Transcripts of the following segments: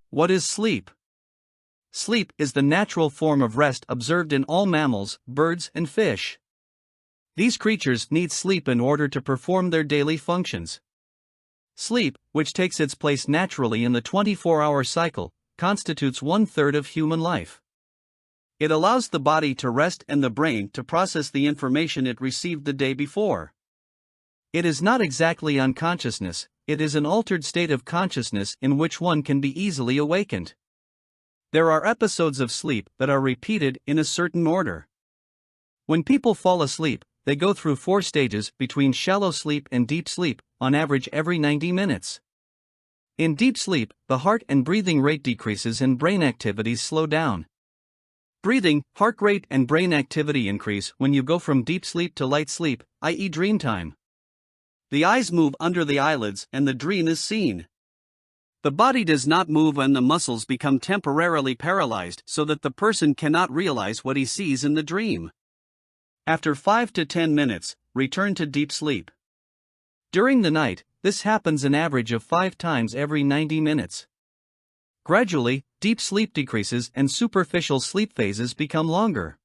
What is sleep? Sleep is the natural form of rest observed in all mammals, birds, and fish. These creatures need sleep in order to perform their daily functions. Sleep, which takes its place naturally in the 24-hour cycle, constitutes 1/3 of human life. It allows the body to rest and the brain to process the information it received the day before. It is not exactly unconsciousness, it is an altered state of consciousness in which one can be easily awakened. There are episodes of sleep that are repeated in a certain order. When people fall asleep, they go through 4 stages between shallow sleep and deep sleep, on average every 90 minutes. In deep sleep, the heart and breathing rate decreases and brain activities slow down. Breathing, heart rate, and brain activity increase when you go from deep sleep to light sleep, i.e., dream time. The eyes move under the eyelids and the dream is seen. The body does not move and the muscles become temporarily paralyzed so that the person cannot realize what he sees in the dream. After 5 to 10 minutes, return to deep sleep. During the night, this happens an average of 5 times every 90 minutes. Gradually, deep sleep decreases and superficial sleep phases become longer.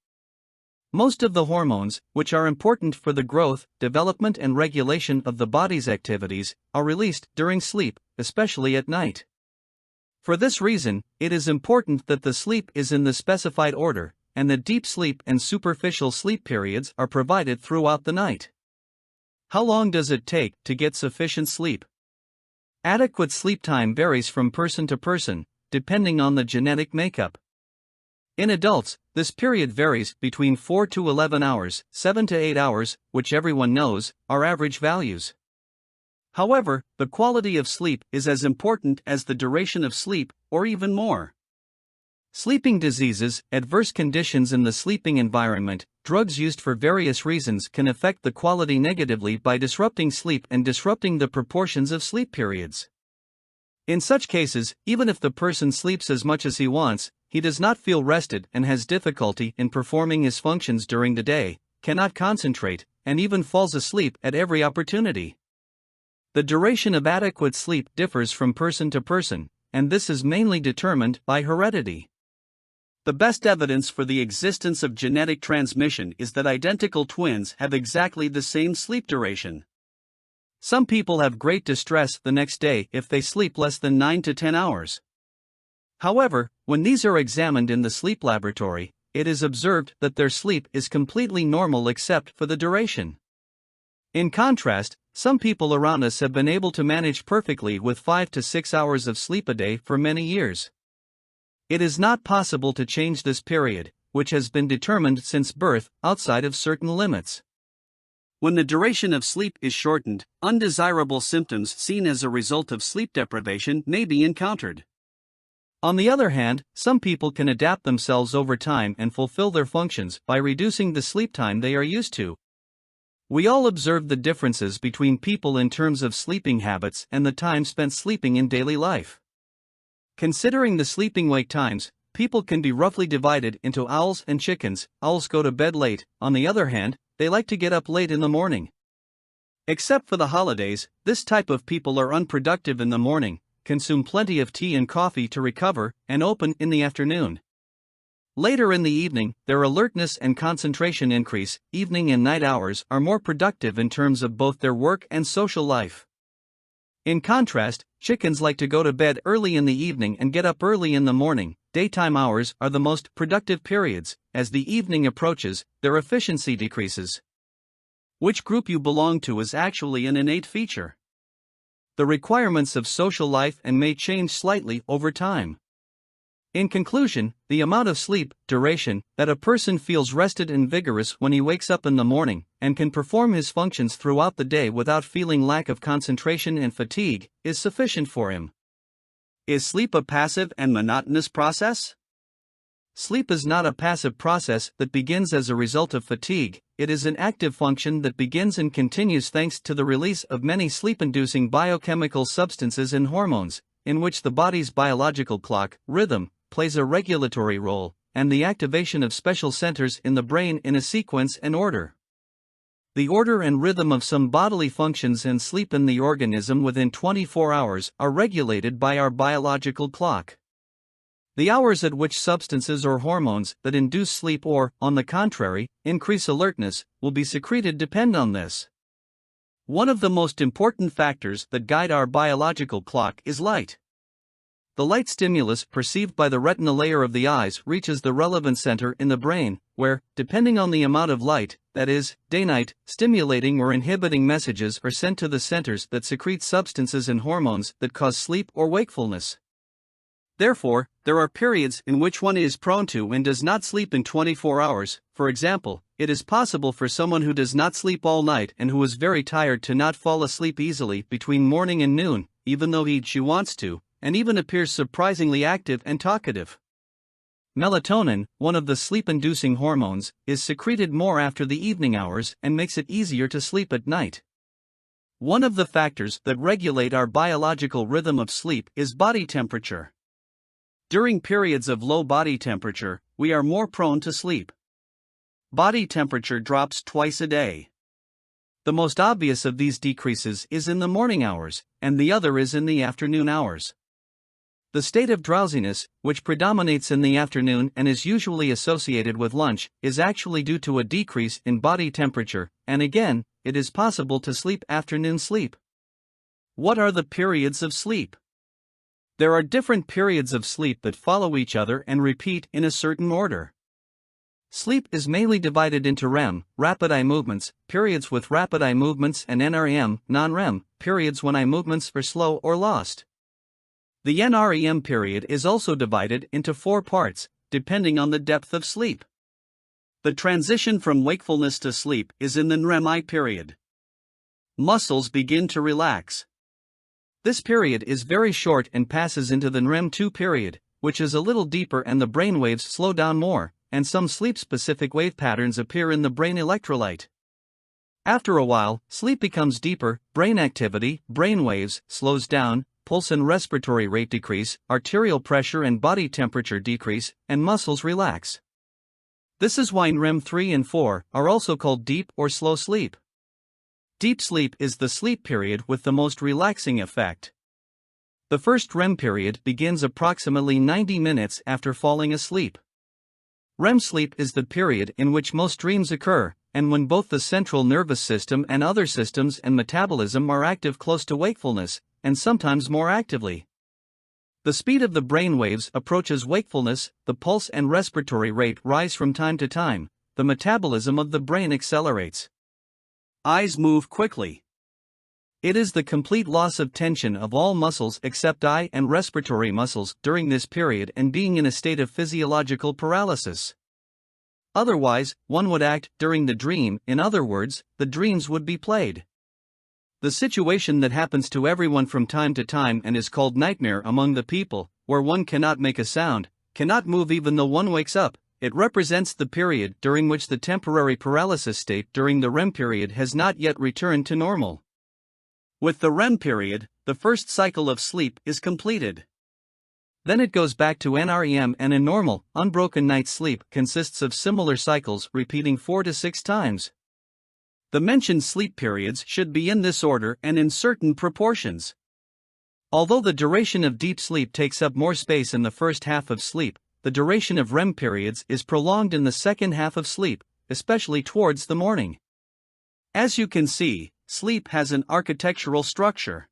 Most of the hormones, which are important for the growth, development, and regulation of the body's activities, are released during sleep, especially at night. For this reason, it is important that the sleep is in the specified order, and the deep sleep and superficial sleep periods are provided throughout the night. How long does it take to get sufficient sleep? Adequate sleep time varies from person to person, depending on the genetic makeup. In adults, this period varies between 4 to 11 hours, 7 to 8 hours, which everyone knows are average values. However, the quality of sleep is as important as the duration of sleep, or even more. Sleeping diseases, adverse conditions in the sleeping environment, drugs used for various reasons can affect the quality negatively by disrupting sleep and disrupting the proportions of sleep periods. In such cases, even if the person sleeps as much as he wants, he does not feel rested and has difficulty in performing his functions during the day, cannot concentrate, and even falls asleep at every opportunity. The duration of adequate sleep differs from person to person, and this is mainly determined by heredity. The best evidence for the existence of genetic transmission is that identical twins have exactly the same sleep duration. Some people have great distress the next day if they sleep less than 9 to 10 hours. However, when these are examined in the sleep laboratory, it is observed that their sleep is completely normal except for the duration. In contrast, some people around us have been able to manage perfectly with 5 to 6 hours of sleep a day for many years. It is not possible to change this period, which has been determined since birth, outside of certain limits. When the duration of sleep is shortened, undesirable symptoms seen as a result of sleep deprivation may be encountered. On the other hand, some people can adapt themselves over time and fulfill their functions by reducing the sleep time they are used to. We all observe the differences between people in terms of sleeping habits and the time spent sleeping in daily life. Considering the sleeping-wake times, people can be roughly divided into owls and chickens. Owls go to bed late, on the other hand, they like to get up late in the morning. Except for the holidays, this type of people are unproductive in the morning, consume plenty of tea and coffee to recover, and open in the afternoon. Later in the evening, their alertness and concentration increase. Evening and night hours are more productive in terms of both their work and social life. In contrast, chickens like to go to bed early in the evening and get up early in the morning. Daytime hours are the most productive periods. As the evening approaches, their efficiency decreases. Which group you belong to is actually an innate feature. The requirements of social life and may change slightly over time. In conclusion, the amount of sleep, duration, that a person feels rested and vigorous when he wakes up in the morning, and can perform his functions throughout the day without feeling lack of concentration and fatigue, is sufficient for him. Is sleep a passive and monotonous process? Sleep is not a passive process that begins as a result of fatigue, it is an active function that begins and continues thanks to the release of many sleep-inducing biochemical substances and hormones, in which the body's biological clock, rhythm, plays a regulatory role, and the activation of special centers in the brain in a sequence and order. The order and rhythm of some bodily functions and sleep in the organism within 24 hours are regulated by our biological clock. The hours at which substances or hormones that induce sleep or, on the contrary, increase alertness, will be secreted depend on this. One of the most important factors that guide our biological clock is light. The light stimulus perceived by the retina layer of the eyes reaches the relevant center in the brain, where, depending on the amount of light, that is, day-night, stimulating or inhibiting messages are sent to the centers that secrete substances and hormones that cause sleep or wakefulness. Therefore, there are periods in which one is prone to and does not sleep in 24 hours. For example, it is possible for someone who does not sleep all night and who is very tired to not fall asleep easily between morning and noon, even though she wants to, and even appears surprisingly active and talkative. Melatonin, one of the sleep-inducing hormones, is secreted more after the evening hours and makes it easier to sleep at night. One of the factors that regulate our biological rhythm of sleep is body temperature. During periods of low body temperature, we are more prone to sleep. Body temperature drops twice a day. The most obvious of these decreases is in the morning hours, and the other is in the afternoon hours. The state of drowsiness, which predominates in the afternoon and is usually associated with lunch, is actually due to a decrease in body temperature, and again, it is possible to sleep afternoon sleep. What are the periods of sleep? There are different periods of sleep that follow each other and repeat in a certain order. Sleep is mainly divided into REM, rapid eye movements, periods with rapid eye movements, and NREM, non-REM, periods when eye movements are slow or lost. The NREM period is also divided into 4 parts, depending on the depth of sleep. The transition from wakefulness to sleep is in the NREM eye period. Muscles begin to relax. This period is very short and passes into the NREM 2 period, which is a little deeper and the brain waves slow down more, and some sleep-specific wave patterns appear in the brain electrolyte. After a while, sleep becomes deeper, brain activity, brain waves, slows down, pulse and respiratory rate decrease, arterial pressure and body temperature decrease, and muscles relax. This is why NREM 3 and 4 are also called deep or slow sleep. Deep sleep is the sleep period with the most relaxing effect. The first REM period begins approximately 90 minutes after falling asleep. REM sleep is the period in which most dreams occur, and when both the central nervous system and other systems and metabolism are active close to wakefulness, and sometimes more actively. The speed of the brain waves approaches wakefulness, the pulse and respiratory rate rise from time to time, the metabolism of the brain accelerates. Eyes move quickly. It is the complete loss of tension of all muscles except eye and respiratory muscles during this period and being in a state of physiological paralysis. Otherwise, one would act during the dream, in other words, the dreams would be played. The situation that happens to everyone from time to time and is called nightmare among the people, where one cannot make a sound, cannot move even though one wakes up, it represents the period during which the temporary paralysis state during the REM period has not yet returned to normal. With the REM period, the first cycle of sleep is completed. Then it goes back to NREM, and a normal, unbroken night's sleep consists of similar cycles repeating 4 to 6 times. The mentioned sleep periods should be in this order and in certain proportions. Although the duration of deep sleep takes up more space in the first half of sleep, the duration of REM periods is prolonged in the second half of sleep, especially towards the morning. As you can see, sleep has an architectural structure.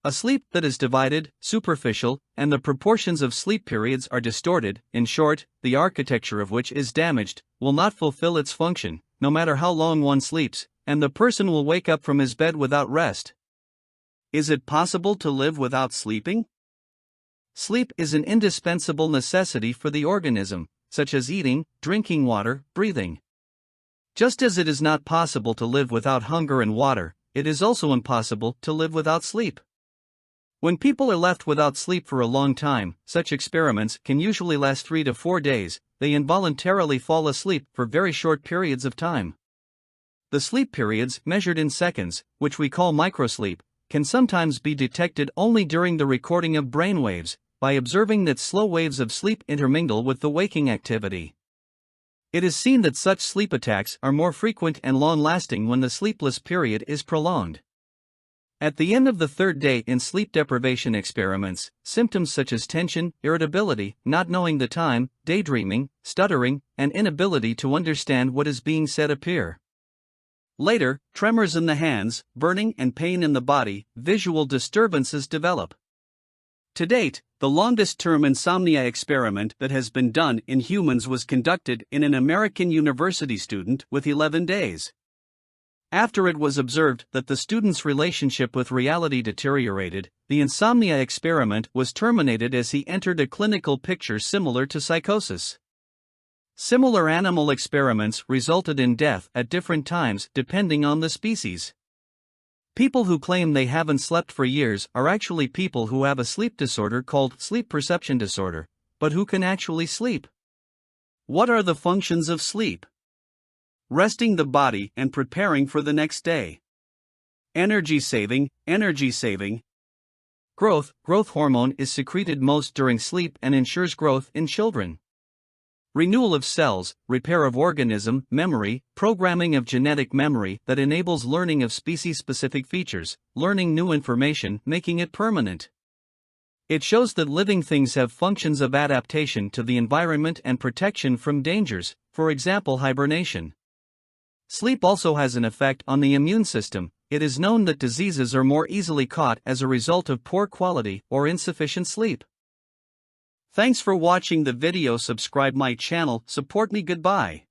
A sleep that is divided, superficial, and the proportions of sleep periods are distorted, in short, the architecture of which is damaged, will not fulfill its function, no matter how long one sleeps, and the person will wake up from his bed without rest. Is it possible to live without sleeping? Sleep is an indispensable necessity for the organism, such as eating, drinking water, breathing. Just as it is not possible to live without hunger and water, it is also impossible to live without sleep. When people are left without sleep for a long time, such experiments can usually last 3 to 4 days, they involuntarily fall asleep for very short periods of time. The sleep periods, measured in seconds, which we call microsleep, can sometimes be detected only during the recording of brain waves, by observing that slow waves of sleep intermingle with the waking activity. It is seen that such sleep attacks are more frequent and long-lasting when the sleepless period is prolonged. At the end of the third day in sleep deprivation experiments, symptoms such as tension, irritability, not knowing the time, daydreaming, stuttering, and inability to understand what is being said appear. Later, tremors in the hands, burning and pain in the body, visual disturbances develop. To date, the longest-term insomnia experiment that has been done in humans was conducted in an American university student with 11 days. After it was observed that the student's relationship with reality deteriorated, the insomnia experiment was terminated as he entered a clinical picture similar to psychosis. Similar animal experiments resulted in death at different times depending on the species. People who claim they haven't slept for years are actually people who have a sleep disorder called sleep perception disorder, but who can actually sleep. What are the functions of sleep? Resting the body and preparing for the next day. Energy saving. Growth hormone is secreted most during sleep and ensures growth in children. Renewal of cells, repair of organism, memory, programming of genetic memory that enables learning of species-specific features, learning new information, making it permanent. It shows that living things have functions of adaptation to the environment and protection from dangers, for example hibernation. Sleep also has an effect on the immune system. It is known that diseases are more easily caught as a result of poor quality or insufficient sleep. Thanks for watching the video. Subscribe my channel, support me. Goodbye.